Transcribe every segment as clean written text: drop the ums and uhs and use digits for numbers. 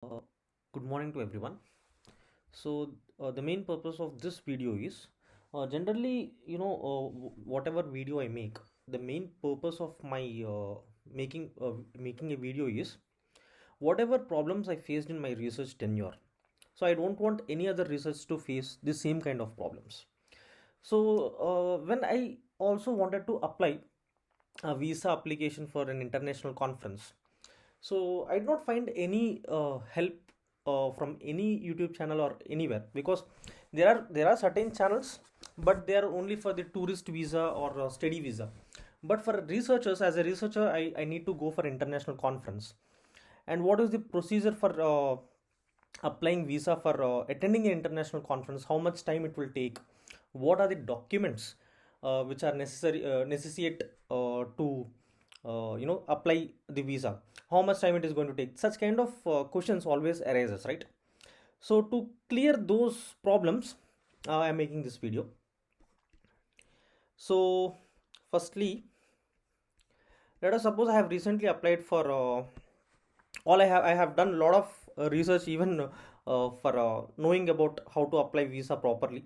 Uh, Good morning to everyone. The main purpose of this video is generally, whatever video I make, the main purpose of my making a video is whatever problems I faced in my research tenure. So I don't want any other research to face the same kind of problems. When I also wanted to apply a visa application for an international conference, so I did not find any help from any YouTube channel or anywhere, because there are certain channels, but they are only for the tourist visa or study visa. But for researchers, as a researcher, I need to go for international conference. And what is the procedure for applying visa for attending an international conference? How much time it will take? What are the documents which are necessary to apply the visa? How much time it is going to take? Such kind of questions always arises, right? So to clear those problems, I am making this video. So firstly, let us suppose I have recently applied for all I have done a lot of research, even for knowing about how to apply visa properly.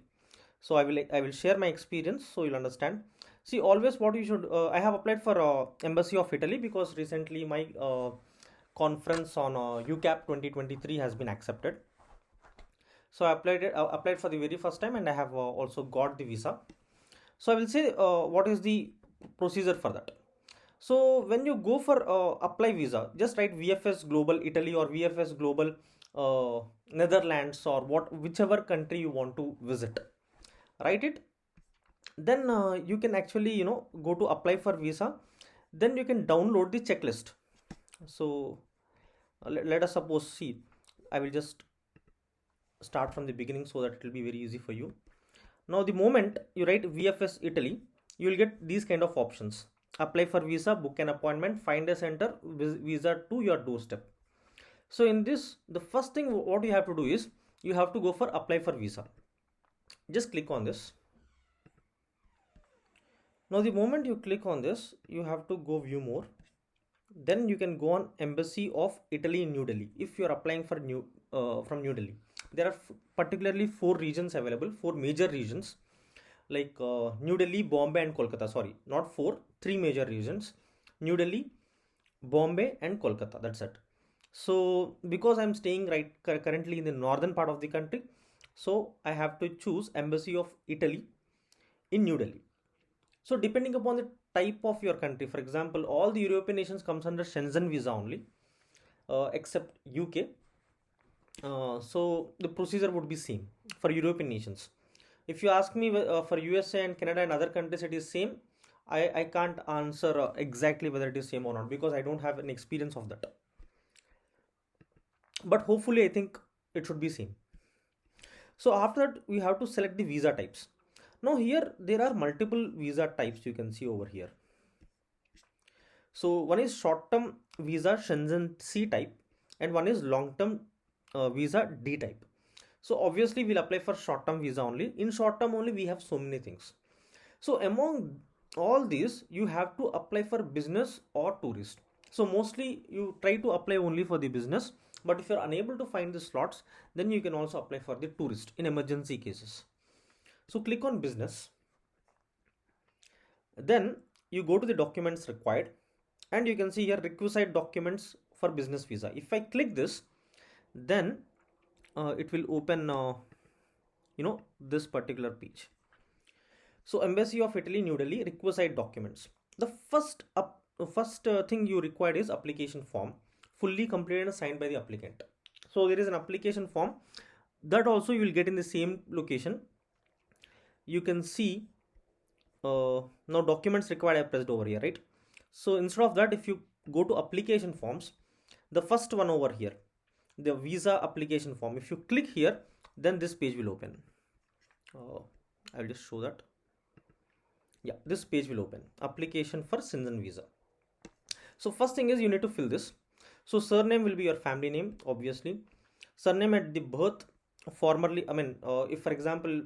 So I will share my experience so you'll understand. See, always what you should I have applied for Embassy of Italy, because recently my conference on UCAP 2023 has been accepted. So I applied for the very first time, and I have also got the visa. So I will say what is the procedure for that. So when you go for apply visa, just write VFS Global Italy or VFS Global Netherlands, or whichever country you want to visit. Write it. Then you can actually go to apply for visa. Then you can download the checklist. So let us suppose, see, I will just start from the beginning so that it will be very easy for you. Now the moment you write VFS Italy, you will get these kind of options: apply for visa, book an appointment, find a center, visa to your doorstep. So in this, the first thing what you have to do is you have to go for apply for visa. Just click on this. Now the moment you click on this, you have to go view more. Then you can go on Embassy of Italy in New Delhi. If you are applying for from New Delhi, there are particularly 4 regions available, 4 major regions, like New Delhi, Bombay and Kolkata. Sorry, not 4, 3 major regions: New Delhi, Bombay and Kolkata. That's it. So because I'm staying currently in the northern part of the country, so I have to choose Embassy of Italy in New Delhi. So depending upon the type of your country, for example, all the European nations comes under Schengen visa only, except UK. So the procedure would be same for European nations. If you ask me for USA and Canada and other countries, it is same. I can't answer exactly whether it is same or not, because I don't have an experience of that. But hopefully, I think it should be same. So after that, we have to select the visa types. Now here there are multiple visa types you can see over here. So one is short-term visa Shenzhen C type, and one is long-term visa D type. So obviously we'll apply for short-term visa only. In short-term only we have so many things. So among all these, you have to apply for business or tourist. So mostly you try to apply only for the business, but if you're unable to find the slots, then you can also apply for the tourist in emergency cases. So click on business. Then you go to the documents required, and you can see here requisite documents for business visa. If I click this, then it will open this particular page. So Embassy of Italy, New Delhi, requisite documents. The first thing you required is application form, fully completed and signed by the applicant. So there is an application form that also you will get in the same location. You can see now documents required, I pressed over here, right? So instead of that, if you go to application forms, the first one over here, the visa application form, if you click here, then this page will open. I'll just show that. Yeah, this page will open, application for Shenzhen visa. So first thing is you need to fill this. So surname will be your family name, obviously. Surname at the birth, formerly, if for example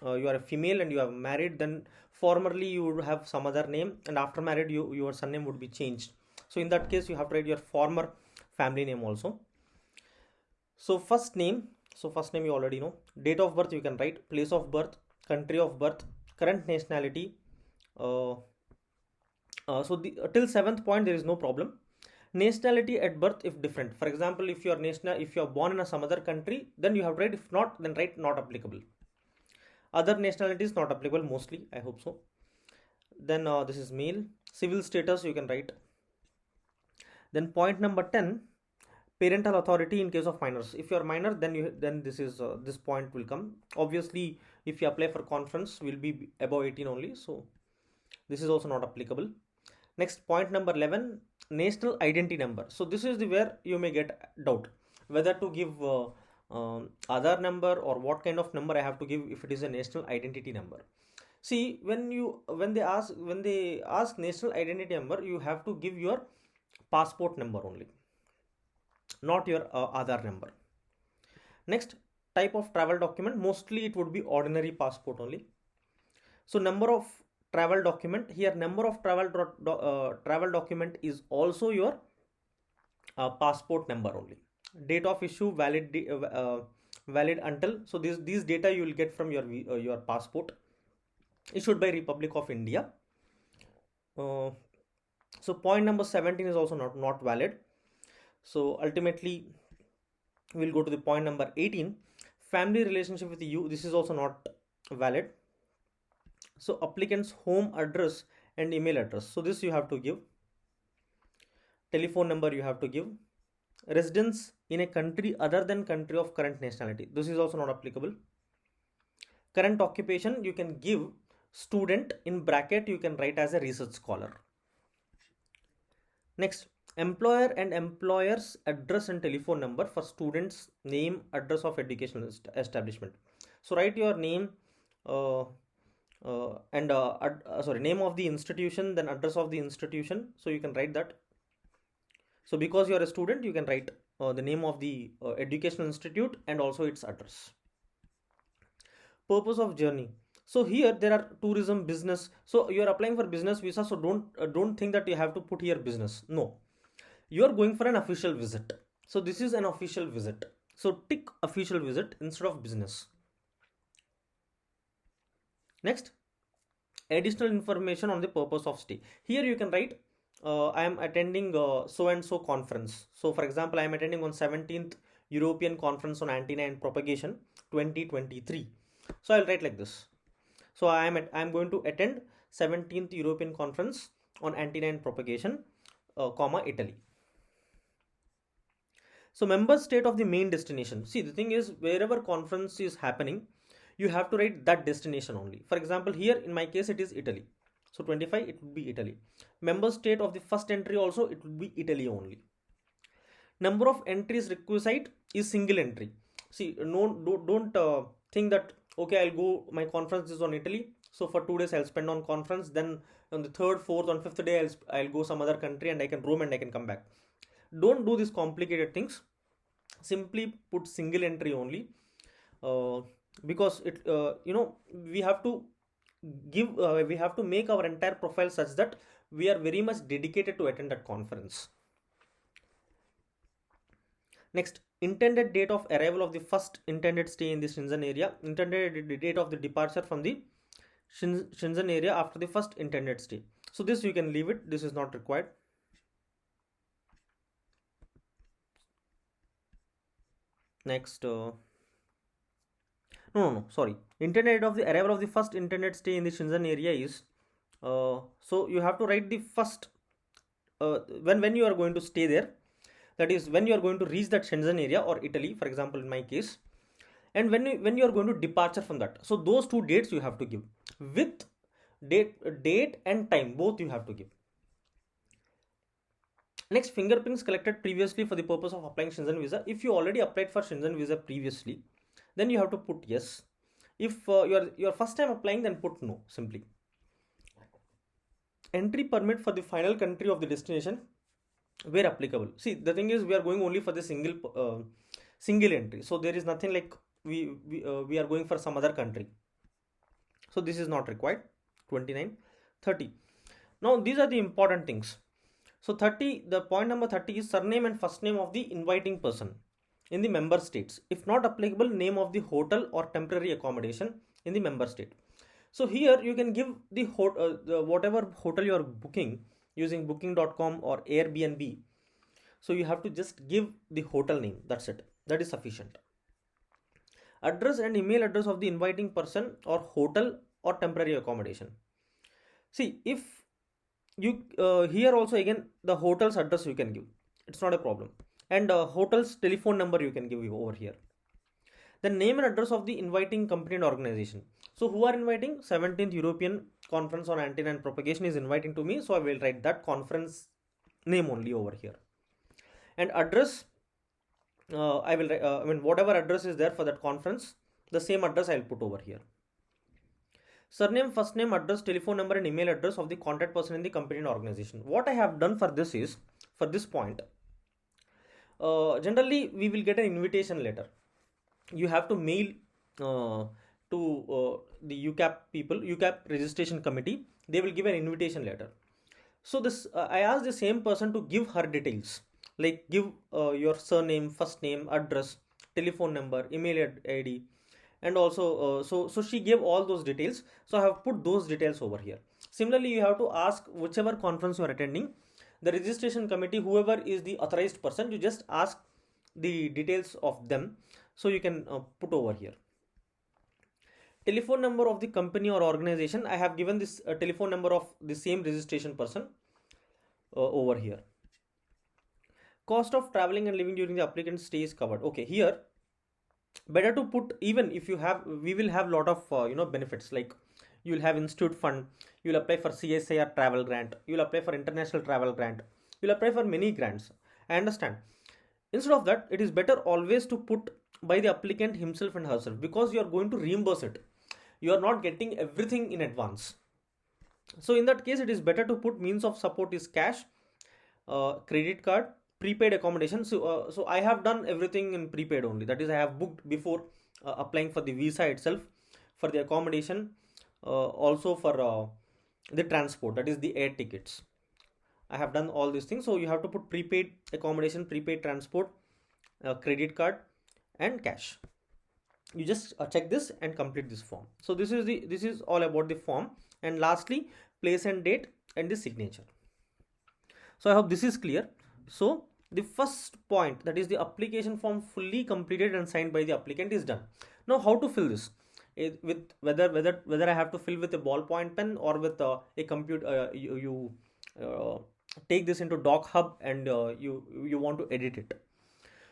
you are a female and you are married, then formerly you would have some other name, and after married your surname would be changed. So in that case you have to write your former family name also. So first name you already know. Date of birth you can write, place of birth, country of birth, current nationality. Uh, till seventh point there is no problem. Nationality at birth if different. For example, if you are born in some other country, then you have to write. If not, then write not applicable. Other nationalities not applicable mostly. I hope so. Then this is male. Civil status you can write. Then point number 10, parental authority in case of minors. If you are minor, then this point will come. Obviously, if you apply for conference, will be above 18 only. So this is also not applicable. Next, point number 11, national identity number. So this is the where you may get doubt whether to give Aadhaar number or what kind of number I have to give if it is a national identity number. See, when they ask national identity number, you have to give your passport number only, not your Aadhaar number. Next, type of travel document. Mostly it would be ordinary passport only. So number of travel document, here number of travel document is also your passport number only. Date of issue valid until, so these data you will get from your passport issued by Republic of India. So point number 17 is also not valid. So ultimately we'll go to the point number 18, family relationship with you. This is also not valid. So applicant's home address and email address, so this you have to give. Telephone number you have to give. Residence in a country other than country of current nationality, this is also not applicable. Current occupation you can give student, in bracket you can write as a research scholar. Next, employer and employer's address and telephone number for students, name, address of educational establishment. So write your name name of the institution, then address of the institution, so you can write that. So because you are a student, you can write the name of the educational institute and also its address. Purpose of journey. So here there are tourism, business. So you are applying for business visa, so don't think that you have to put here business. No, you are going for an official visit. So this is an official visit. So tick official visit instead of business. Next, additional information on the purpose of stay. Here you can write I am attending so and so conference. So for example, I am attending on 17th European Conference on Antenna and Propagation 2023. So I'll write like this. So I am going to attend 17th European Conference on Antenna and Propagation, Italy. So member state of the main destination. See, the thing is, wherever conference is happening, you have to write that destination only. For example, here in my case it is Italy. So 25 it would be Italy. Member state of the first entry also it would be Italy only. Number of entries requisite is single entry. See, don't think that okay, I'll go, my conference is on Italy, so for 2 days I'll spend on conference, then on the third, fourth, on fifth day I'll go some other country and I can roam and I can come back. Don't do these complicated things. Simply put single entry only, because it we have to make our entire profile such that we are very much dedicated to attend that conference. Next, intended date of arrival of the first intended stay in the Shenzhen area, intended date of the departure from the Shenzhen area after the first intended stay. So this you can leave it, this is not required. Next, sorry, intended date of the arrival of the first intended stay in the Shenzhen area is, so you have to write the first, when you are going to stay there, that is when you are going to reach that Shenzhen area or Italy, for example in my case, and when you are going to departure from that. So those two dates you have to give, with date and time, both you have to give. Next, fingerprints collected previously for the purpose of applying Shenzhen visa. If you already applied for Shenzhen visa previously, then you have to put yes. If you are first time applying, then put no simply. Entry permit for the final country of the destination where applicable. See, the thing is, we are going only for the single entry, so there is nothing like we are going for some other country, so this is not required. 29. 30. Now these are the important things. So 30, the point number 30 is surname and first name of the inviting person. in the member states. If not applicable, name of the hotel or temporary accommodation in the member state. So here you can give the whatever hotel you are booking using booking.com or Airbnb. So you have to just give the hotel name. That's it. That is sufficient. Address and email address of the inviting person or hotel or temporary accommodation. See, if you here also again the hotel's address you can give. It's not a problem. And hotel's telephone number you can give over here. The name and address of the inviting company and organization. So who are inviting? 17th European Conference on Antenna and Propagation is inviting to me. So I will write that conference name only over here. And address, I mean whatever address is there for that conference, the same address I will put over here. Surname, first name, address, telephone number and email address of the contact person in the company and organization. What I have done for this is, for this point, generally we will get an invitation letter. You have to mail to the UCAP people, UCAP registration committee. They will give an invitation letter. So this I asked the same person to give her details, like give your surname, first name, address, telephone number, email ID, and also so she gave all those details. So I have put those details over here. Similarly, you have to ask whichever conference you are attending, the registration committee, whoever is the authorized person, you just ask the details of them. So you can put over here. Telephone number of the company or organization. I have given this telephone number of the same registration person over here. Cost of traveling and living during the applicant stay is covered. Okay, here better to put, even if you have, we will have lot of benefits, like you will have institute fund, you will apply for CSIR travel grant, you will apply for international travel grant, you will apply for many grants. I understand. Instead of that, it is better always to put by the applicant himself and herself, because you are going to reimburse it. You are not getting everything in advance. So in that case, it is better to put means of support is cash, credit card, prepaid accommodation. So I have done everything in prepaid only. That is, I have booked before applying for the visa itself, for the accommodation, also for the transport, that is the air tickets. I have done all these things. So you have to put prepaid accommodation, prepaid transport, credit card, and cash. You just check this and complete this form. So this is all about the form. And lastly, place and date and the signature. So I hope this is clear. So the first point, that is the application form fully completed and signed by the applicant, is done. Now how to fill this? With whether I have to fill with a ballpoint pen or with a computer, you take this into Doc Hub and you want to edit it.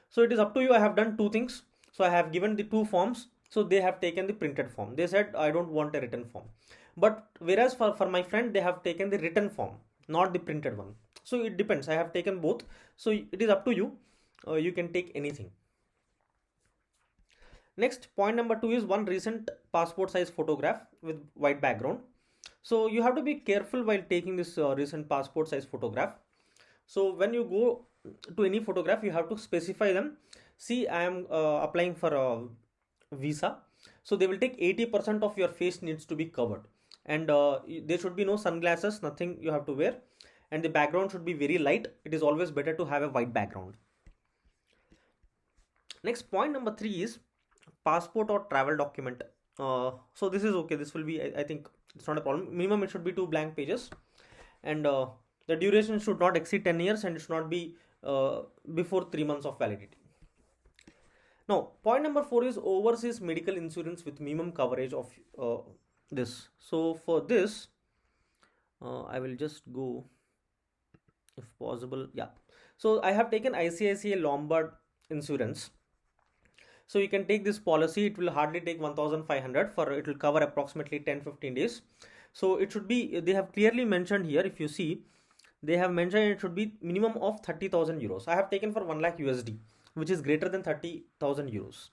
So it is up to you. I have done two things. So I have given the two forms. So they have taken the printed form. They said I don't want a written form. But whereas for my friend, they have taken the written form, not the printed one. So it depends. I have taken both. So it is up to you. You can take anything. Next, point number 2 is one recent passport size photograph with white background. So you have to be careful while taking this recent passport size photograph. So when you go to any photograph, you have to specify them. See, I am applying for a visa. So they will take 80% of your face needs to be covered. And there should be no sunglasses, nothing you have to wear. And the background should be very light. It is always better to have a white background. Next, point number 3 is passport or travel document. So this is okay. This will be, I think it's not a problem. Minimum it should be 2 blank pages. And the duration should not exceed 10 years and it should not be before 3 months of validity. Now, point number 4 is overseas medical insurance with minimum coverage of this. So for this, I will just go, if possible. Yeah. So I have taken ICICI Lombard insurance. So you can take this policy. It will hardly take 1,500 for, it will cover approximately 10-15 days. So it should be, they have clearly mentioned here, if you see, they have mentioned it should be minimum of 30,000 euros. I have taken for 1 lakh USD, which is greater than 30,000 euros.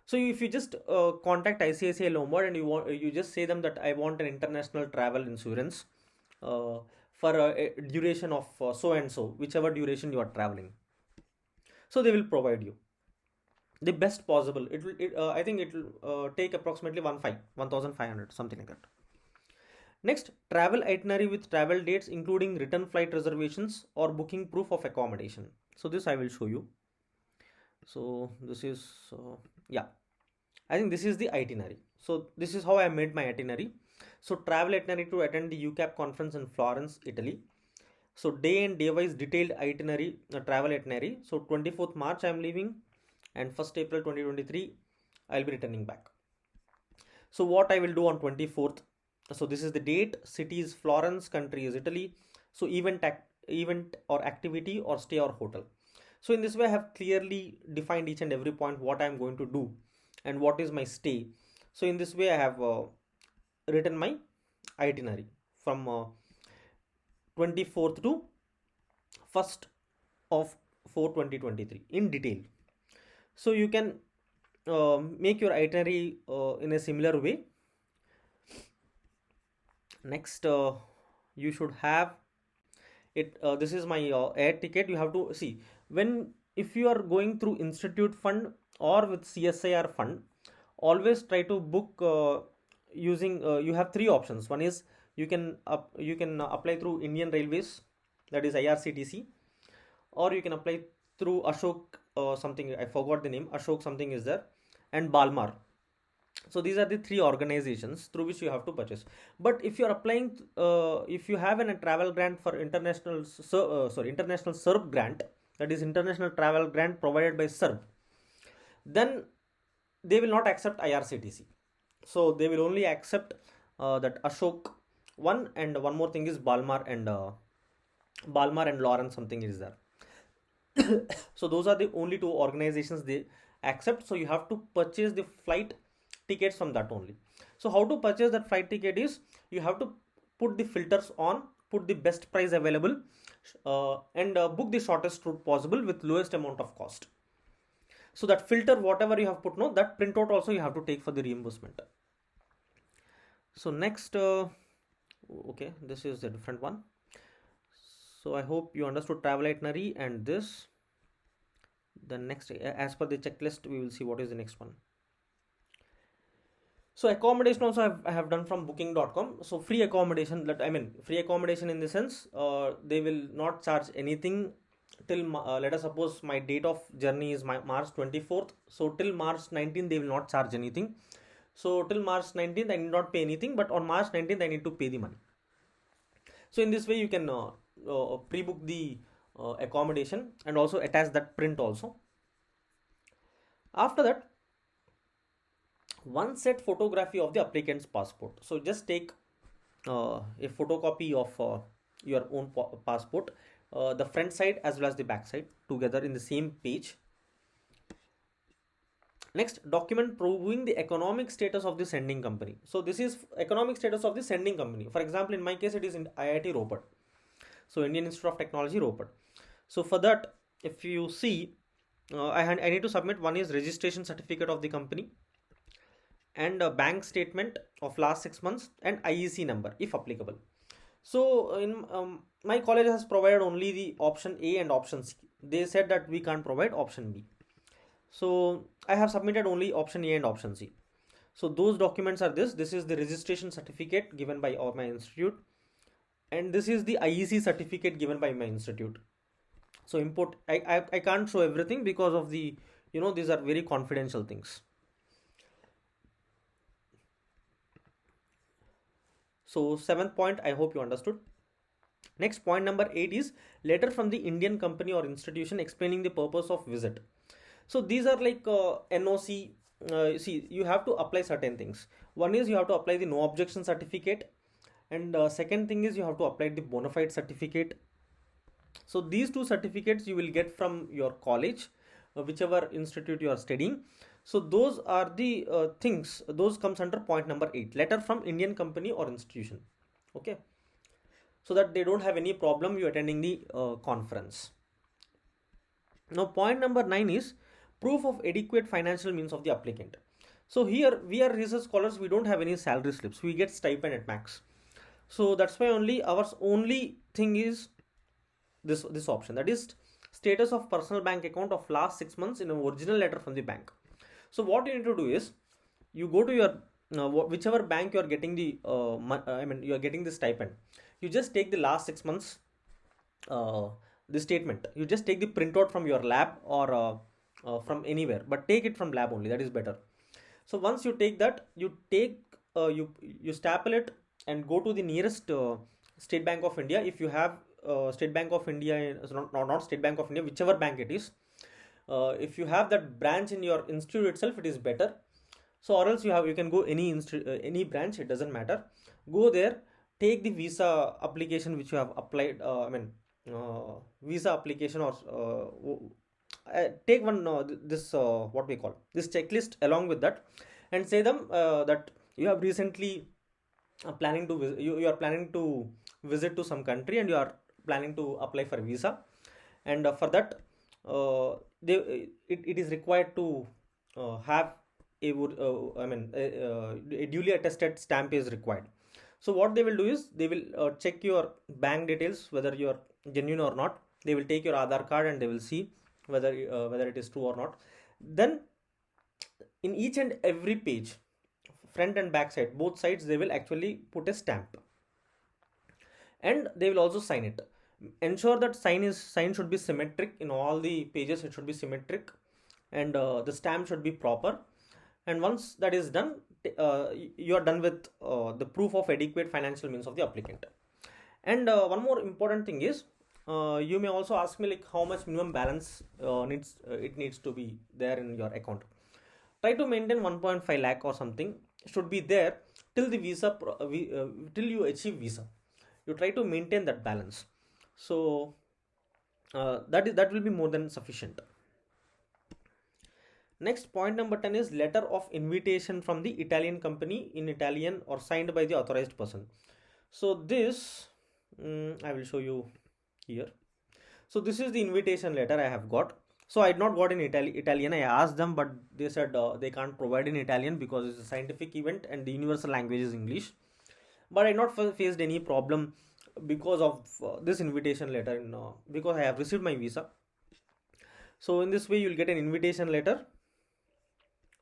So if you just contact ICICI Lombard and you just say them that I want an international travel insurance for a duration of so and so, whichever duration you are traveling. So they will provide you the best possible. It will, I think it will take approximately 1,500, something like that. Next, travel itinerary with travel dates, including return flight reservations or booking proof of accommodation. So this I will show you. So this is yeah, I think this is the itinerary. So this is how I made my itinerary. So travel itinerary to attend the UCAP conference in Florence, Italy. So day and day wise detailed itinerary, travel itinerary. So 24th March I am leaving, and 1st April 2023 I'll be returning back. So what I will do on 24th. So this is the date, city is Florence, country is Italy. So event or activity or stay or hotel. So in this way I have clearly defined each and every point what I am going to do and what is my stay. So in this way I have written my itinerary from 24th to 1st of 4 2023 in detail. So you can make your itinerary in a similar way. Next, you should have it. This is my air ticket. You have to see, when if you are going through institute fund or with CSIR fund, always try to book using. You have three options. One is you can apply through Indian Railways, that is IRCTC, or you can apply through Ashok something, I forgot the name, Ashok something is there, and Balmar. So these are the three organizations through which you have to purchase. But if you are applying, if you have a travel grant for international SERB grant, that is international travel grant provided by SERB, then they will not accept IRCTC. So they will only accept that Ashok one, and one more thing is Balmar and Lawrence something is there. So those are the only two organizations they accept. So you have to purchase the flight tickets from that only. So how to purchase that flight ticket is, you have to put the filters on, put the best price available, and book the shortest route possible with lowest amount of cost. So that filter, whatever you have put, no, that printout also you have to take for the reimbursement. So next, okay, this is a different one. So I hope you understood travel itinerary and this. The next, as per the checklist, we will see what is the next one. So accommodation also I have done from booking.com. So free accommodation, that I mean free accommodation in the sense, they will not charge anything till let us suppose my date of journey is March 24th. So till March 19th they will not charge anything. So till March 19th I need not pay anything, but on March 19th I need to pay the money. So in this way you can pre-book the accommodation and also attach that print also. After that, one set photography of the applicant's passport. So just take a photocopy of your own passport, the front side as well as the back side together in the same page. Next, document proving the economic status of the sending company. So this is economic status of the sending company. For example, in my case it is in IIT Ropar, so Indian Institute of Technology Ropar. So for that, if you see, I need to submit, one is registration certificate of the company, and a bank statement of last 6 months, and IEC number if applicable. So in my college has provided only the option A and option C. They said that we can't provide option B. So I have submitted only option A and option C. So those documents are this. This is the registration certificate given by my institute, and this is the IEC certificate given by my institute. So import, I can't show everything because of the, these are very confidential things. So 7th point, I hope you understood. Next, point number 8 is letter from the Indian company or institution explaining the purpose of visit. So these are like NOC. See, you have to apply certain things. One is you have to apply the no objection certificate, and second thing is you have to apply the bona fide certificate. So these two certificates you will get from your college, whichever institute you are studying. So those are the things, those comes under point number 8, letter from Indian company or institution. Okay, so that they don't have any problem you attending the conference. Now point number 9 is proof of adequate financial means of the applicant. So here we are research scholars, we don't have any salary slips, we get stipend at max. So that's why our only thing is this option, that is status of personal bank account of last 6 months in an original letter from the bank. So what you need to do is, you go to your whichever bank you are getting the you are getting the stipend, you just take the last 6 months the statement, you just take the printout from your lab or from anywhere, but take it from lab only, that is better. So once you take that, you staple it and go to the nearest State Bank of India. If you have State Bank of India, so not State Bank of India, whichever bank it is, if you have that branch in your institute itself, it is better. So or else you can go any branch, it doesn't matter. Go there, take the visa application which you have applied, visa application, or take one this what we call this checklist along with that, and say them that you have recently you are planning to visit to some country, and you are planning to apply for visa. And for that, it is required to have a duly attested stamp is required. So what they will do is they will check your bank details whether you are genuine or not. They will take your Aadhaar card and they will see whether it is true or not. Then in each and every page, front and back side, both sides, they will actually put a stamp, and they will also sign it. Ensure that sign should be symmetric in all the pages. It should be symmetric, and the stamp should be proper. And once that is done, you are done with the proof of adequate financial means of the applicant. And one more important thing is, you may also ask me like how much minimum balance needs to be there in your account. Try to maintain 1.5 lakh or something should be there till the till you achieve visa. You try to maintain that balance. So that will be more than sufficient. Next, point number 10 is letter of invitation from the Italian company in Italian or signed by the authorized person. So this I will show you here. So this is the invitation letter I have got. So I did not got in Italian. I asked them, but they said they can't provide in Italian because it's a scientific event and the universal language is English. But I not faced any problem because of this invitation letter, because I have received my visa. So in this way you will get an invitation letter.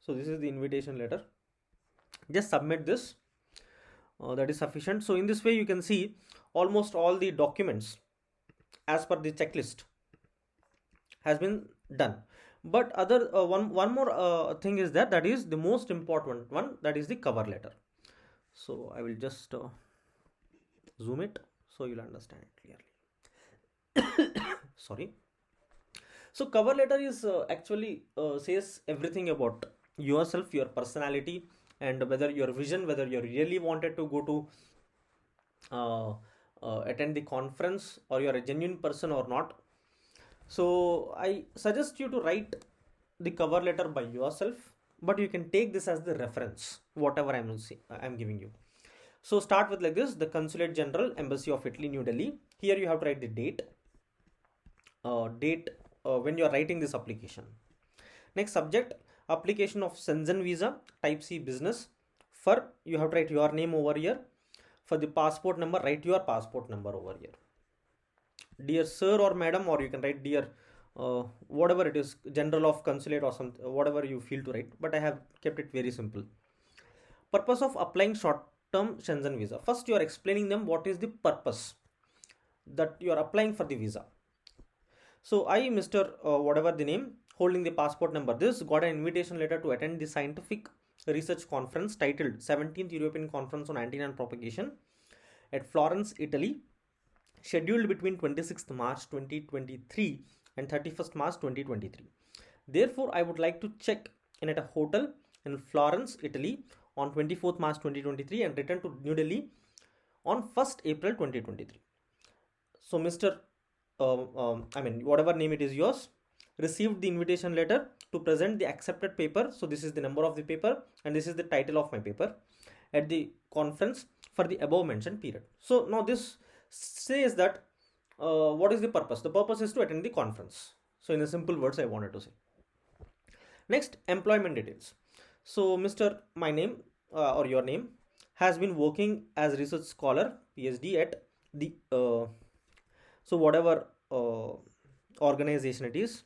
So this is the invitation letter. Just submit this. That is sufficient. So in this way you can see almost all the documents as per the checklist has been done. But other one more thing is that is the most important one, that is the cover letter. So I will just zoom it so you'll understand it clearly. Sorry. So cover letter is actually says everything about yourself, your personality, and whether your vision, whether you really wanted to go to attend the conference, or you are a genuine person or not. So I suggest you to write the cover letter by yourself, but you can take this as the reference, whatever I'm giving you. So start with like this: the Consulate General, Embassy of Italy, New Delhi. Here you have to write the date when you are writing this application. Next, subject: application of Shenzhen visa, type C, business. For you have to write your name over here. For the passport number, write your passport number over here. Dear sir or madam, or you can write dear whatever it is, general of consulate or something, whatever you feel to write, but I have kept it very simple. Purpose of applying short-term Shenzhen visa. First you are explaining them what is the purpose that you are applying for the visa. So I, Mr. Whatever the name, holding the passport number this, got an invitation letter to attend the scientific research conference titled 17th European Conference on Antenatal and Propagation at Florence, Italy, scheduled between 26th March 2023 and 31st March 2023. Therefore, I would like to check in at a hotel in Florence, Italy on 24th March 2023 and return to New Delhi on 1st April 2023. So Mr. Whatever name it is yours, received the invitation letter to present the accepted paper. So this is the number of the paper and this is the title of my paper at the conference for the above mentioned period. So now this says that what is the purpose? The purpose is to attend the conference. So in a simple words I wanted to say. Next, employment details. So Mr. my name or your name has been working as research scholar PhD at the so whatever organization it is,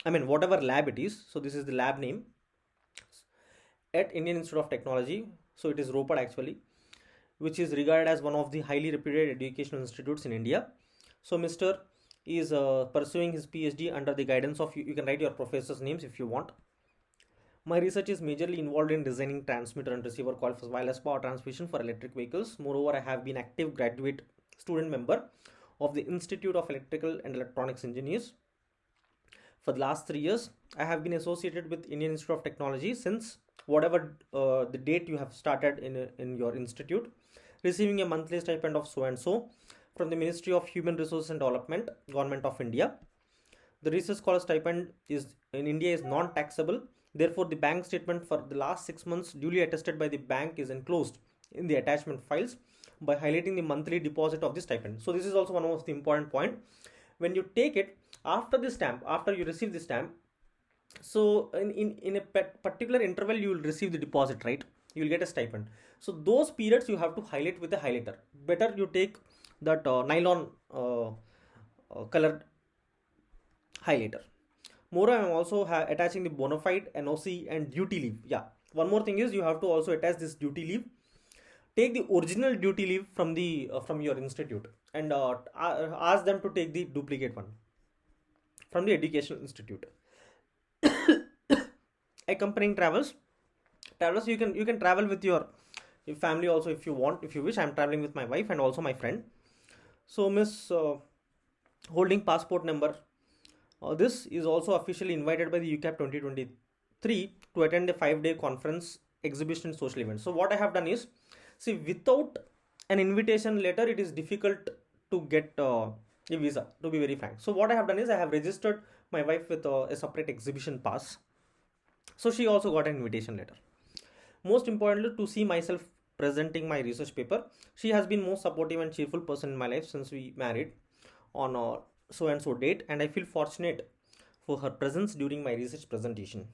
whatever lab it is. So this is the lab name at Indian Institute of Technology. So it is ROPAD actually, which is regarded as one of the highly reputed educational institutes in India. So Mr. is pursuing his PhD under the guidance of you. You can write your professors' names if you want. My research is majorly involved in designing transmitter and receiver coil for wireless power transmission for electric vehicles. Moreover, I have been active graduate student member of the Institute of Electrical and Electronics Engineers. For the last 3 years, I have been associated with Indian Institute of Technology since whatever the date you have started in your institute, receiving a monthly stipend of so and so from the Ministry of Human Resources and Development, Government of India. The research scholar stipend is in India is non-taxable. Therefore, the bank statement for the last 6 months duly attested by the bank is enclosed in the attachment files by highlighting the monthly deposit of the stipend. So this is also one of the important point. When you take it after the stamp, after you receive the stamp, so in a particular interval you will receive the deposit, right? You will get a stipend. So those periods you have to highlight with a highlighter. Better you take that nylon colored highlighter. More, I am also attaching the bona fide, NOC and duty leave. Yeah, one more thing is you have to also attach this duty leave. Take the original duty leave from the from your institute and ask them to take the duplicate one from the educational institute. Accompanying travels, you can travel with your family also if you want, if you wish. I am traveling with my wife and also my friend. So Miss holding passport number, this is also officially invited by the UCAP 2023 to attend a 5-day conference, exhibition and social event. So what I have done is, see, without an invitation letter it is difficult to get a visa, to be very frank. So what I have done is I have registered my wife with a separate exhibition pass, so she also got an invitation letter. Most importantly, to see myself presenting my research paper, she has been most supportive and cheerful person in my life since we married on so and so date, and I feel fortunate for her presence during my research presentation.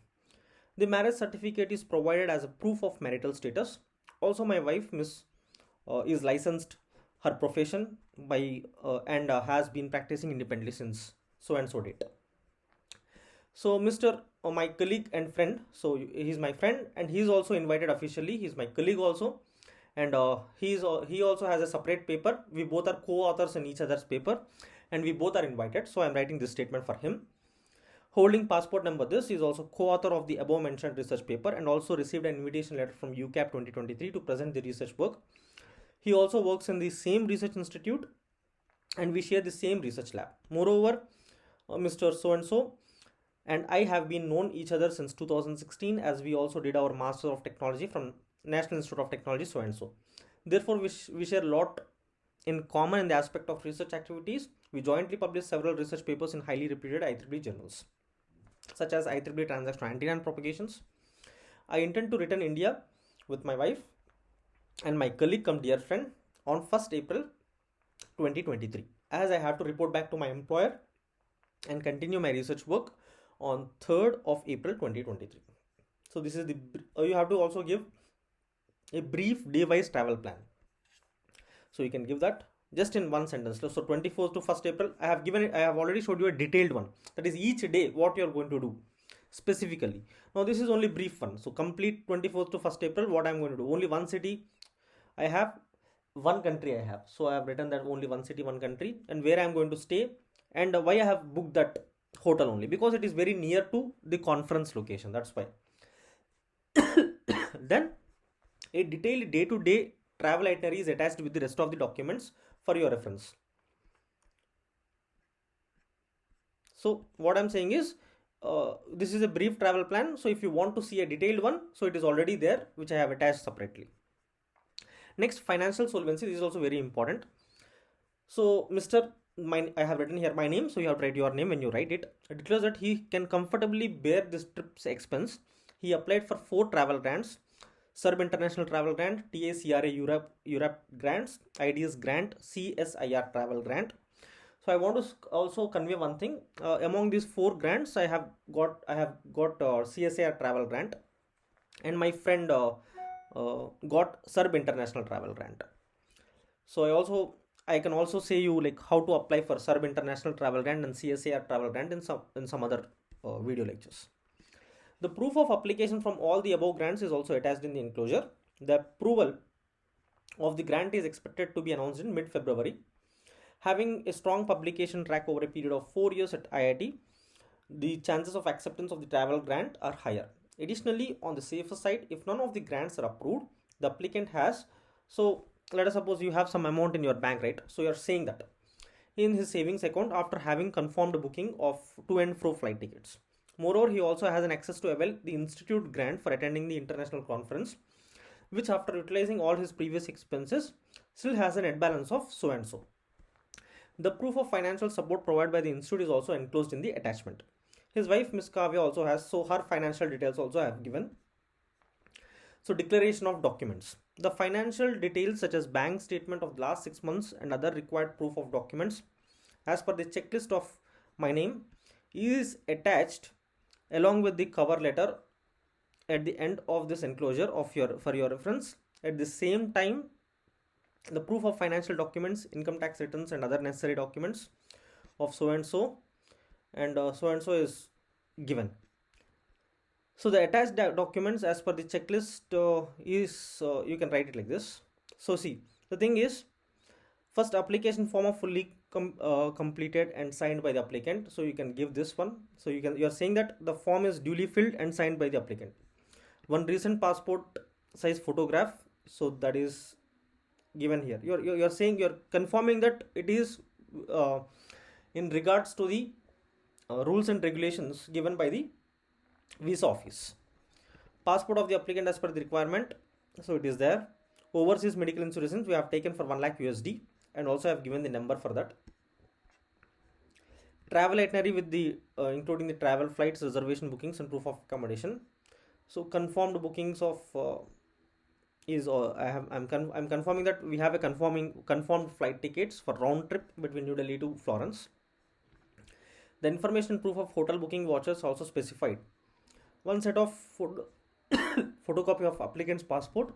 The marriage certificate is provided as a proof of marital status. Also, my wife, Miss, is licensed her profession by and has been practicing independently since so and so date. So Mr. My colleague and friend, so he's my friend and he's also invited officially. He's my colleague also, and he also has a separate paper. We both are co-authors in each other's paper, and we both are invited. So I'm writing this statement for him. Holding passport number, this is also co-author of the above mentioned research paper and also received an invitation letter from UCAP 2023 to present the research work. He also works in the same research institute and we share the same research lab. Moreover, Mr. So and so and I have been known each other since 2016, as we also did our Master of Technology from National Institute of Technology so and so. Therefore, we share a lot in common in the aspect of research activities. We jointly publish several research papers in highly reputed IEEE journals, such as IEEE Transactional Antenna and Propagations. I intend to return India with my wife and my colleague come dear friend on 1st April 2023, as I have to report back to my employer and continue my research work on 3rd of April 2023. So this is the you have to also give a brief day-wise travel plan. So you can give that just in one sentence. So 24th to 1st April, I have already showed you a detailed one. That is each day what you are going to do specifically. Now this is only brief one. So complete 24th to 1st April, what I am going to do. Only one city I have, one country I have. So I have written that only one city, one country, and where I am going to stay, and why I have booked that hotel only, because it is very near to the conference location. That's why. Then a detailed day-to-day travel itinerary is attached with the rest of the documents for your reference. So what I'm saying is, this is a brief travel plan. So if you want to see a detailed one, so it is already there, which I have attached separately. Next, financial solvency. This is also very important. So Mr. I have written here my name, so you have to write your name when you write it. It declares that he can comfortably bear this trip's expense. He applied for 4 travel grants: SERB International Travel Grant, TACRA Europe Grants, IDS Grant, CSIR Travel Grant. So I want to also convey one thing. Among these 4 grants, I have got CSIR Travel Grant, and my friend got SERB International Travel Grant. So I can also say you like how to apply for SERB International Travel Grant and CSIR Travel Grant in some other video lectures. The proof of application from all the above grants is also attached in the enclosure. The approval of the grant is expected to be announced in mid-February. Having a strong publication track over a period of 4 years at IIT, the chances of acceptance of the travel grant are higher. Additionally, on the safer side, if none of the grants are approved, the applicant has, so let us suppose you have some amount in your bank, right? So you are saying that in his savings account after having confirmed booking of to and fro flight tickets. Moreover, he also has an access to avail the institute grant for attending the international conference, which after utilizing all his previous expenses still has a net balance of so and so. The proof of financial support provided by the institute is also enclosed in the attachment. His wife Miss Kavya also has, so her financial details also I have given. So declaration of documents. The financial details such as bank statement of the last 6 months and other required proof of documents as per the checklist of my name is attached along with the cover letter at the end of this enclosure of for your reference. At the same time, the proof of financial documents, income tax returns and other necessary documents of so and so is given. So the attached documents as per the checklist is you can write it like this. So see, the thing is, first application form of fully completed and signed by the applicant. So you can give this one. So you are saying that the form is duly filled and signed by the applicant. One recent passport size photograph. So that is given here. You're saying, you're confirming that it is in regards to the rules and regulations given by the visa office. Passport of the applicant as per the requirement, so it is there. Overseas medical insurance we have taken for 1 lakh USD and also have given the number for that. Travel itinerary with the including the travel flights, reservation bookings and proof of accommodation. So confirmed bookings of is I'm confirming that we have a confirmed flight tickets for round trip between New Delhi to Florence. The information proof of hotel booking vouchers also specified. One set of photocopy of applicant's passport.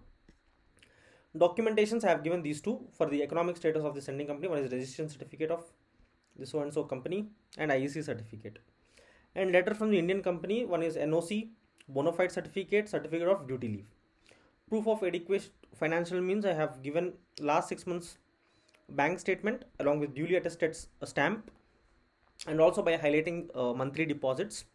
Documentations I have given these two for the economic status of the sending company. One is registration certificate of the so and so company and IEC certificate. And letter from the Indian company, one is NOC, bona fide certificate, certificate of duty leave. Proof of adequate financial means I have given last 6 months bank statement along with duly attested stamp and also by highlighting monthly deposits.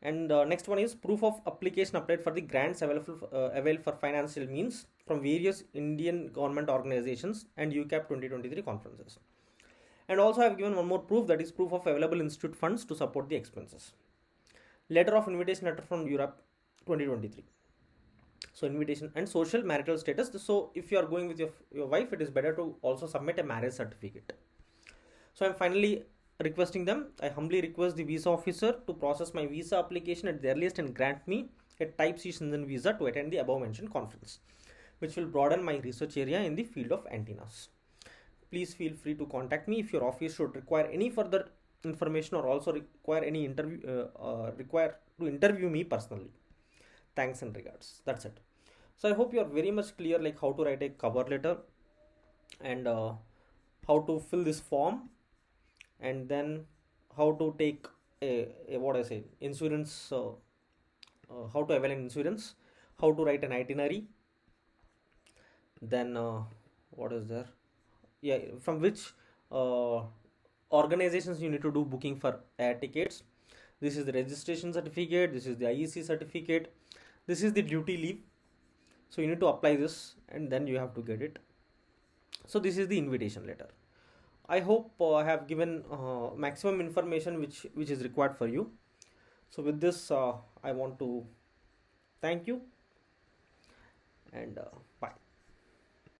And next one is proof of application applied for the grants available for financial means from various Indian government organizations and UCAP 2023 conferences. And also I have given one more proof, that is proof of available institute funds to support the expenses. Letter of invitation letter from Europe 2023. So invitation and social marital status. So if you are going with your wife, it is better to also submit a marriage certificate. So I'm finally requesting them, I humbly request the visa officer to process my visa application at the earliest and grant me a type C Shenzhen visa to attend the above mentioned conference, which will broaden my research area in the field of antennas. Please feel free to contact me if your office should require any further information or also require any require to interview me personally. Thanks and regards. That's it. So I hope you are very much clear like how to write a cover letter and how to fill this form, and then how to take a what I say insurance, how to avail an insurance, how to write an itinerary, then what is there, yeah, from which organizations you need to do booking for air tickets. This is the registration certificate, this is the IEC certificate, this is the duty leave. So you need to apply this and then you have to get it. So this is the invitation letter. I hope I have given maximum information which is required for you. So with this I want to thank you and bye.